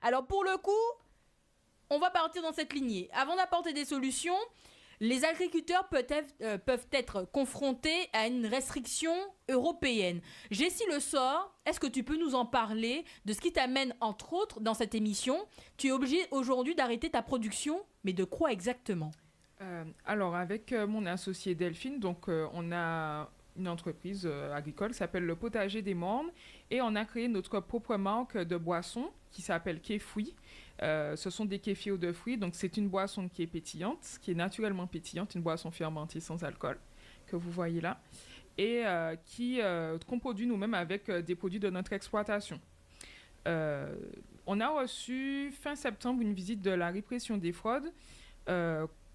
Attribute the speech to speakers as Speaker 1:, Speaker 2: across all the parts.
Speaker 1: Alors pour le coup, on va partir dans cette lignée. Avant d'apporter des solutions, les agriculteurs peuvent être confrontés à une restriction européenne. Jessie Le Sort, est-ce que tu peux nous en parler de ce qui t'amène, entre autres, dans cette émission? Tu es obligé aujourd'hui d'arrêter ta production, mais de quoi exactement?
Speaker 2: Alors, avec mon associé Delphine, donc on a une entreprise agricole qui s'appelle le Potager des Mornes et on a créé notre propre marque de boisson qui s'appelle Kéfoui. Ce sont des kéfirs de fruits, donc c'est une boisson qui est pétillante, qui est naturellement pétillante, une boisson fermentée sans alcool que vous voyez là, et qu'on produit nous-mêmes avec des produits de notre exploitation. On a reçu fin septembre une visite de la répression des fraudes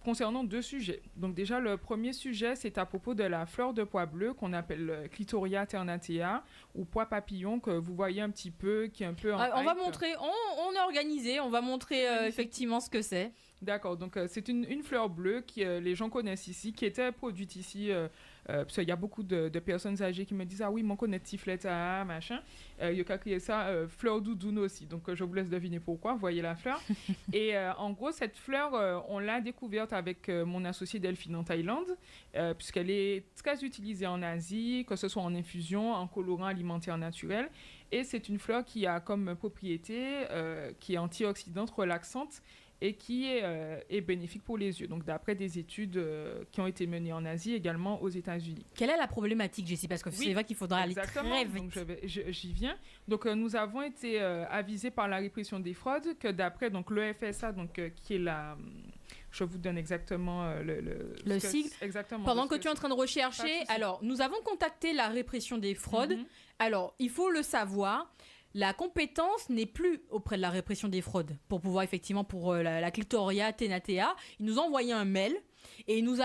Speaker 2: concernant 2 sujets. Donc déjà, le premier sujet, c'est à propos de la fleur de pois bleu qu'on appelle Clitoria ternatea ou pois papillon que vous voyez un petit peu, qui est un peu en
Speaker 1: on va montrer, on est organisé, on va montrer effectivement ce que c'est.
Speaker 2: D'accord, donc c'est une fleur bleue que les gens connaissent ici, qui était produite ici, parce qu'il y a beaucoup de personnes âgées qui me disent « Ah oui, mon connaît tiflette, machin ». Il y a qu'à créer ça, fleur doudoune aussi, donc je vous laisse deviner pourquoi, vous voyez la fleur. Et en gros, cette fleur, on l'a découverte avec mon associé Delphine en Thaïlande, puisqu'elle est très utilisée en Asie, que ce soit en infusion, en colorant alimentaire naturel. Et c'est une fleur qui a comme propriété, qui est antioxydante, relaxante, et qui est bénéfique pour les yeux. Donc, d'après des études qui ont été menées en Asie, également aux États-Unis.
Speaker 1: Quelle est la problématique, Jessie? Parce que c'est vrai qu'il faudra aller très vite.
Speaker 2: Donc, j'y viens. Donc, nous avons été avisés par la répression des fraudes que d'après donc, le FSA, donc, qui est la... Je vous donne exactement
Speaker 1: le sigle.
Speaker 2: Exactement.
Speaker 1: Pendant que tu es en train de rechercher, alors, nous avons contacté la répression des fraudes. Alors, il faut le savoir... La compétence n'est plus auprès de la répression des fraudes pour pouvoir effectivement pour la Clitoria tenatea. Ils nous ont envoyé un mail et ils nous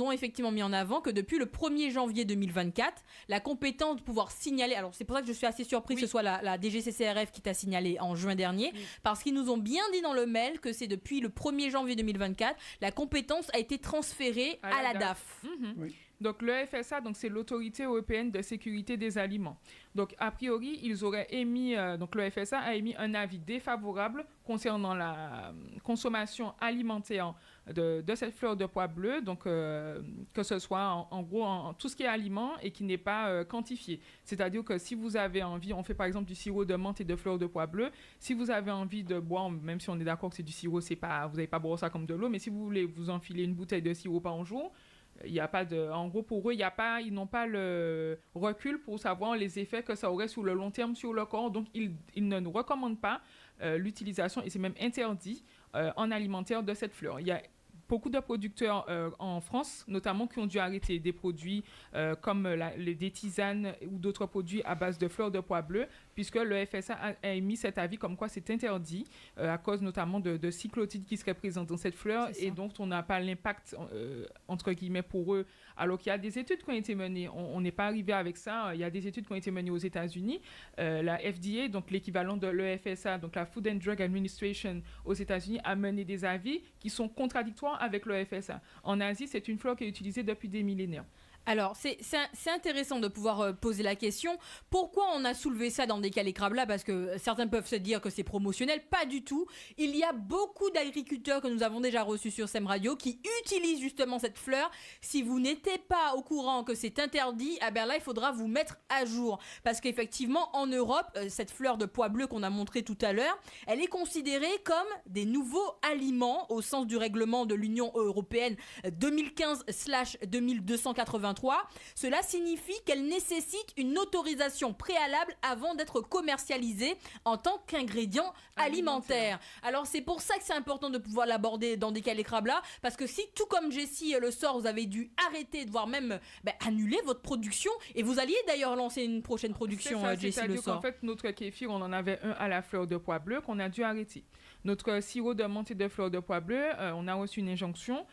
Speaker 1: ont effectivement mis en avant que depuis le 1er janvier 2024, la compétence de pouvoir signaler, alors c'est pour ça que je suis assez surpris que ce soit la DGCCRF qui t'a signalé en juin dernier, parce qu'ils nous ont bien dit dans le mail que c'est depuis le 1er janvier 2024, la compétence a été transférée à la DAF.
Speaker 2: Oui. Donc, le FSA, donc, c'est l'Autorité européenne de sécurité des aliments. Donc, a priori, ils auraient émis, donc le FSA a émis un avis défavorable concernant la consommation alimentaire de cette fleur de pois bleu, donc que ce soit en gros tout ce qui est aliment et qui n'est pas quantifié. C'est-à-dire que si vous avez envie, on fait par exemple du sirop de menthe et de fleur de pois bleu, si vous avez envie de boire, même si on est d'accord que c'est du sirop, vous n'allez pas boire ça comme de l'eau, mais si vous voulez vous enfiler une bouteille de sirop par jour, il y a pas de, en gros, pour eux, ils n'ont pas le recul pour savoir les effets que ça aurait sur le long terme sur le corps. Donc, ils ne nous recommandent pas l'utilisation, et c'est même interdit en alimentaire de cette fleur. Il y a beaucoup de producteurs en France, notamment, qui ont dû arrêter des produits comme des tisanes ou d'autres produits à base de fleurs de pois bleu, puisque le FSA a émis cet avis comme quoi c'est interdit à cause notamment de cyclotides qui seraient présents dans cette fleur et dont on n'a pas l'impact, entre guillemets, pour eux. Alors qu'il y a des études qui ont été menées. On n'est pas arrivé avec ça. Il y a des études qui ont été menées aux États-Unis. La FDA, donc l'équivalent de l'EFSA, donc la Food and Drug Administration aux États-Unis, a mené des avis qui sont contradictoires avec le FSA. En Asie, c'est une fleur qui est utilisée depuis des millénaires.
Speaker 1: Alors, c'est intéressant de pouvoir poser la question. Pourquoi on a soulevé ça dans des Calais Crabes-là? Parce que certains peuvent se dire que c'est promotionnel. Pas du tout. Il y a beaucoup d'agriculteurs que nous avons déjà reçus sur SEM Radio qui utilisent justement cette fleur. Si vous n'étiez pas au courant que c'est interdit, eh bien là, il faudra vous mettre à jour. Parce qu'effectivement, en Europe, cette fleur de pois bleu qu'on a montrée tout à l'heure, elle est considérée comme des nouveaux aliments au sens du règlement de l'Union européenne 2015/2283. Cela signifie qu'elle nécessite une autorisation préalable avant d'être commercialisée en tant qu'ingrédient alimentaire. Alors c'est pour ça que c'est important de pouvoir l'aborder dans des Calais Crabes là, parce que si tout comme Jessie Le Sort, vous avez dû arrêter, voire même annuler votre production, et vous alliez d'ailleurs lancer une prochaine production, Jessie Le Sort.
Speaker 2: En fait, notre kéfir, on en avait un à la fleur de pois bleu qu'on a dû arrêter. Notre sirop de menthe et de fleur de pois bleu, on a reçu une injonction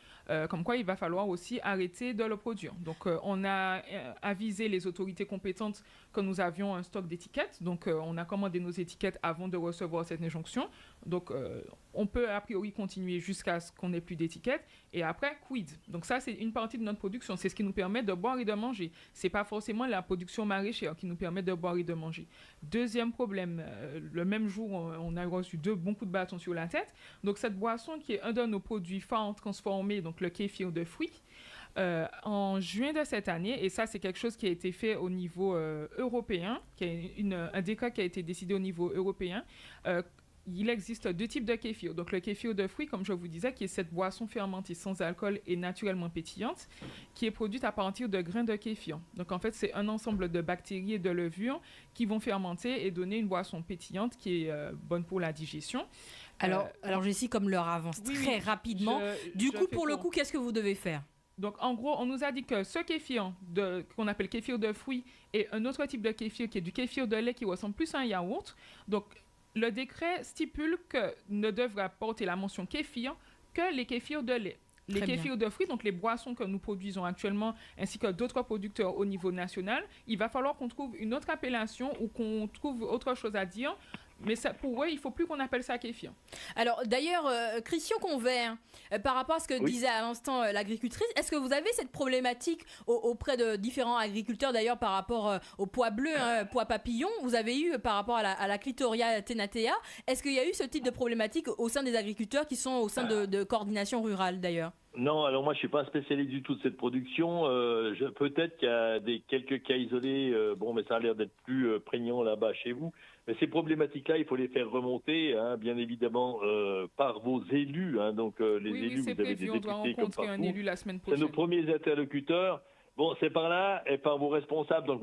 Speaker 2: comme quoi il va falloir aussi arrêter de le produire. Donc on a avisé les autorités compétentes que nous avions un stock d'étiquettes. Donc, on a commandé nos étiquettes avant de recevoir cette injonction. Donc, on peut a priori continuer jusqu'à ce qu'on n'ait plus d'étiquettes. Et après, quid? Donc, ça, c'est une partie de notre production. C'est ce qui nous permet de boire et de manger. C'est pas forcément la production maraîchère qui nous permet de boire et de manger. Deuxième problème, le même jour, on a reçu beaucoup de bâtons sur la tête. Donc, cette boisson qui est un de nos produits phares transformés, donc le kéfir de fruits, en juin de cette année, et ça c'est quelque chose qui a été fait au niveau européen, qui est un décret qui a été décidé au niveau européen. Il existe deux types de kéfir. Donc le kéfir de fruits, comme je vous disais, qui est cette boisson fermentée sans alcool et naturellement pétillante, qui est produite à partir de grains de kéfir. Donc en fait, c'est un ensemble de bactéries et de levures qui vont fermenter et donner une boisson pétillante qui est bonne pour la digestion.
Speaker 1: Alors Jessie, comme l'heure avance très rapidement, du coup, pour le coup, qu'est-ce que vous devez faire?
Speaker 2: Donc, en gros, on nous a dit que ce kéfir qu'on appelle kéfir de fruits et un autre type de kéfir qui est du kéfir de lait qui ressemble plus à un yaourt. Donc, le décret stipule que ne devra porter la mention kéfir que les kéfirs de lait. Les kéfirs de fruits, donc les boissons que nous produisons actuellement, ainsi que d'autres producteurs au niveau national, il va falloir qu'on trouve une autre appellation ou qu'on trouve autre chose à dire. Mais ça, pour eux, il ne faut plus qu'on appelle ça kéfir.
Speaker 1: Alors, d'ailleurs, Christian Convert, par rapport à ce que disait à l'instant l'agricultrice, est-ce que vous avez cette problématique auprès de différents agriculteurs, d'ailleurs, par rapport au pois bleu, pois papillon, vous avez eu par rapport à la Clitoria tenatea, est-ce qu'il y a eu ce type de problématique au sein des agriculteurs qui sont au sein de coordination rurale, d'ailleurs?
Speaker 3: Non, alors moi je suis pas un spécialiste du tout de cette production. Peut-être qu'il y a quelques cas isolés, mais ça a l'air d'être plus prégnant là-bas chez vous. Mais ces problématiques-là, il faut les faire remonter, bien évidemment, par vos élus. Donc les élus,
Speaker 2: c'est
Speaker 3: vous avez
Speaker 2: prévu,
Speaker 3: des
Speaker 2: on doit
Speaker 3: députés
Speaker 2: rencontrer
Speaker 3: comme
Speaker 2: un élu la semaine prochaine.
Speaker 3: C'est nos premiers interlocuteurs. Bon, c'est par là et par vos responsables. Donc